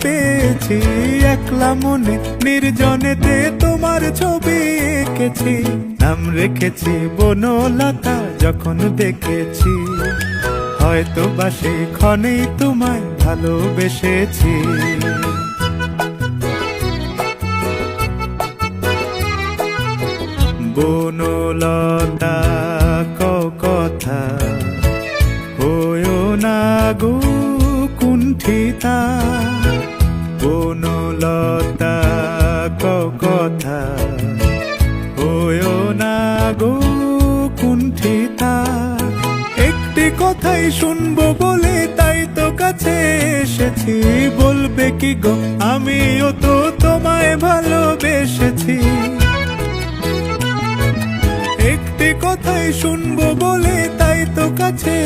পেয়েছি, একলা মনে নির্জনেতে তোমার ছবি এঁকেছি। নাম রেখেছি বনলতা যখন দেখেছি, হয়তো বা সেই ক্ষণেই তোমায় ভালোবেসেছি। বনলতা কথা হয়ো না গো কুণ্ঠিতা, বনলতা কথা হয়ো না গো কুণ্ঠিতা। একটি কথাই শুনবো বলে তাই তো কাছে এসেছি, বলবে কি গো আমিও তো তোমায় ভালোবেসেছি। একটি কথাই শুনবো বলে তাই তো কাছে